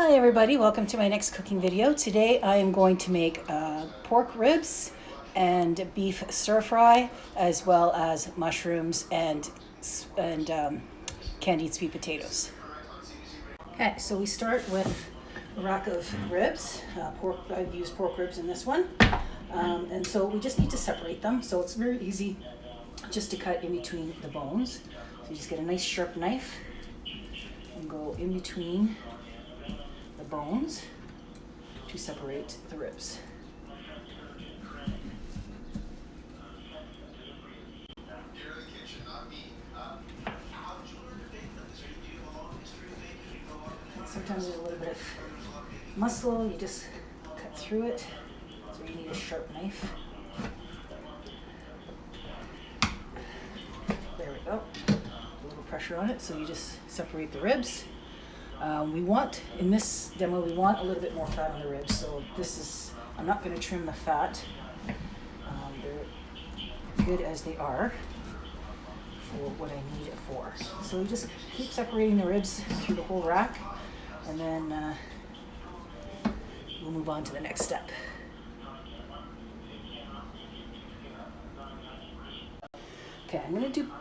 Hi everybody, welcome to my next cooking video. Today I am going to make pork ribs and beef stir fry, as well as mushrooms and candied sweet potatoes. Okay, so we start with a rack of ribs. I've used pork ribs in this one. And so we just need to separate them. So it's very easy just to cut in between the bones. So you just get a nice sharp knife and go in between the bones to separate the ribs. Sometimes there's a little bit of muscle, you just cut through it, so you need a sharp knife. There we go. A little pressure on it, so you just separate the ribs. In this demo, we want a little bit more fat on the ribs, so I'm not going to trim the fat. They're good as they are for what I need it for. So you just keep separating the ribs through the whole rack, and then we'll move on to the next step. Okay, I'm going to do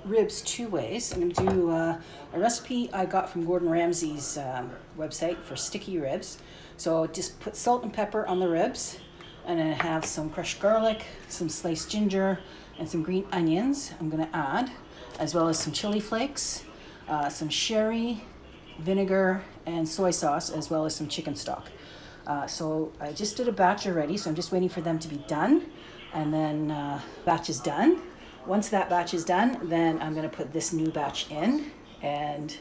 ribs two ways. I'm going to do a recipe I got from Gordon Ramsay's website for sticky ribs. So just put salt and pepper on the ribs, and then I have some crushed garlic, some sliced ginger, and some green onions I'm going to add, as well as some chili flakes, some sherry, vinegar, and soy sauce, as well as some chicken stock. So I just did a batch already, so I'm just waiting for them to be done, and then batch is done. Once that batch is done, then I'm going to put this new batch in, and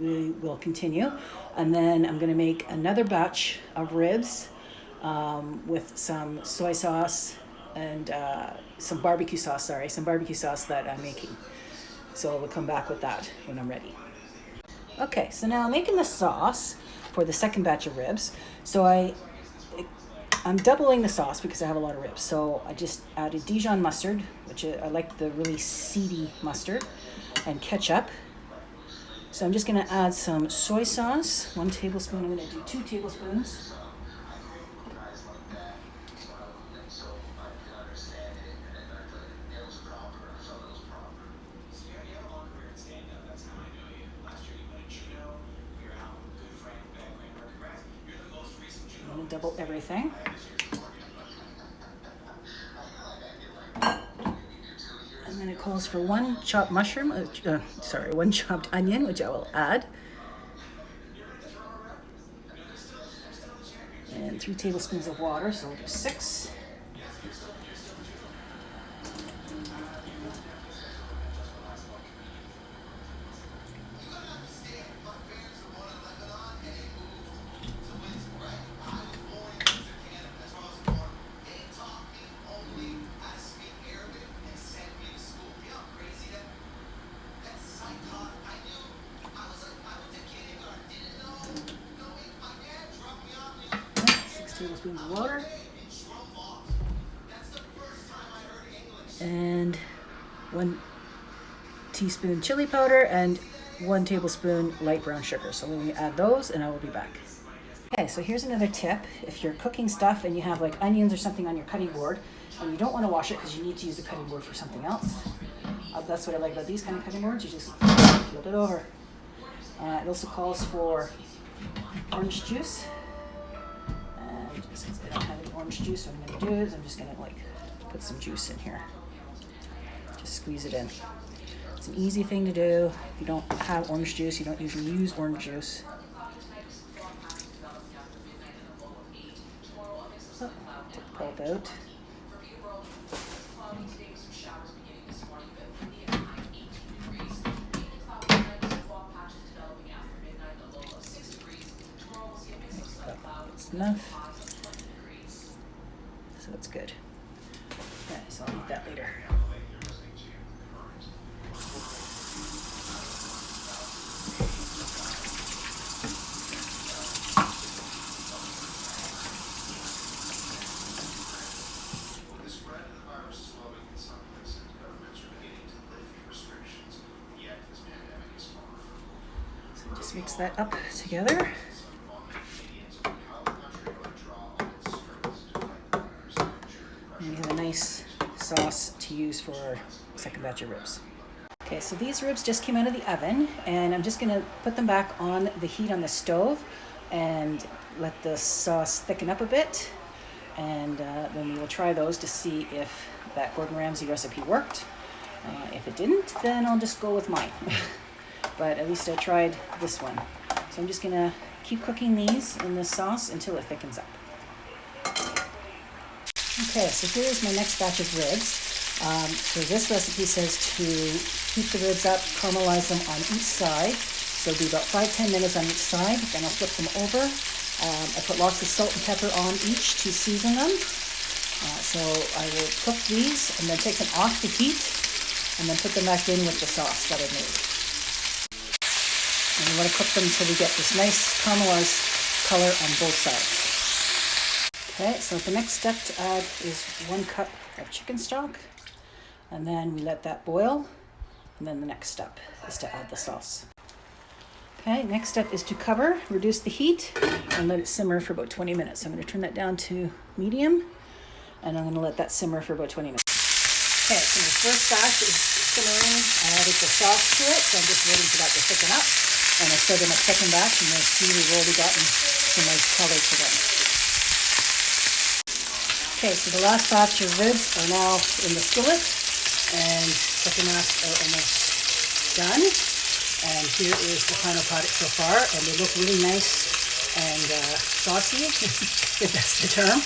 we will continue. And then I'm going to make another batch of ribs with some soy sauce and some barbecue sauce that I'm making. So we'll come back with that when I'm ready. Okay, so now I'm making the sauce for the second batch of ribs. So I'm doubling the sauce because I have a lot of ribs. So I just added Dijon mustard, which I like the really seedy mustard, and ketchup. So I'm just going to add some soy sauce, 1 tablespoon. I'm going to do 2 tablespoons. I'm going to double everything. And then it calls for 1 chopped mushroom, 1 chopped onion, which I will add. And 3 tablespoons of water, so we'll do 6. Tablespoons of water, and 1 teaspoon chili powder, and 1 tablespoon light brown sugar. So let me add those, and I will be back. Okay, so here's another tip. If you're cooking stuff and you have like onions or something on your cutting board, and you don't want to wash it because you need to use the cutting board for something else, that's what I like about these kind of cutting boards. You just flip it over. It also calls for orange juice. Since I don't have any orange juice, what I'm going to do is I'm just going to put some juice in here. Just squeeze it in. It's an easy thing to do. If you don't have orange juice, you don't usually use orange juice. So, take the pulp out. That's enough. So that's good. Okay, so I'll eat that later. So just mix that up together. sauce to use for our second batch of ribs. Okay, so these ribs just came out of the oven, and I'm just gonna put them back on the heat on the stove and let the sauce thicken up a bit. And then we will try those to see if that Gordon Ramsay recipe worked. If it didn't, then I'll just go with mine. But at least I tried this one. So I'm just gonna keep cooking these in this sauce until it thickens up. Okay, so here's my next batch of ribs. So this recipe says to heat the ribs up, caramelize them on each side. So do about 5-10 minutes on each side. Then I'll flip them over. I put lots of salt and pepper on each to season them. So I will cook these and then take them off the heat and then put them back in with the sauce that I made. And we want to cook them until we get this nice caramelized color on both sides. Okay, so the next step to add is 1 cup of chicken stock, and then we let that boil, and then the next step is to add the sauce. Okay, next step is to cover, reduce the heat, and let it simmer for about 20 minutes. I'm going to turn that down to medium, and I'm going to let that simmer for about 20 minutes. Okay, so my first batch is simmering. I added the sauce to it, so I'm just waiting for that to thicken up. And I started my second batch, and you'll see we've already gotten some nice color to them. Okay, so the last batch of ribs are now in the skillet, and second batch are almost done. And here is the final product so far, and they look really nice and saucy, if that's the term.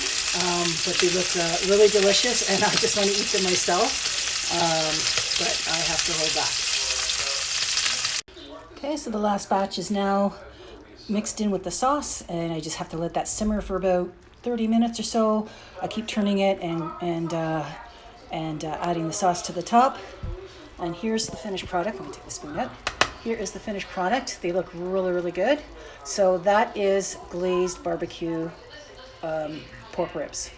But they look really delicious, and I just want to eat them myself, but I have to hold back. Okay, so the last batch is now mixed in with the sauce, and I just have to let that simmer for about 30 minutes or so. I keep turning it and adding the sauce to the top. And here's the finished product. Let me take the spoon out. Here is the finished product. They look really, really good. So that is glazed barbecue pork ribs.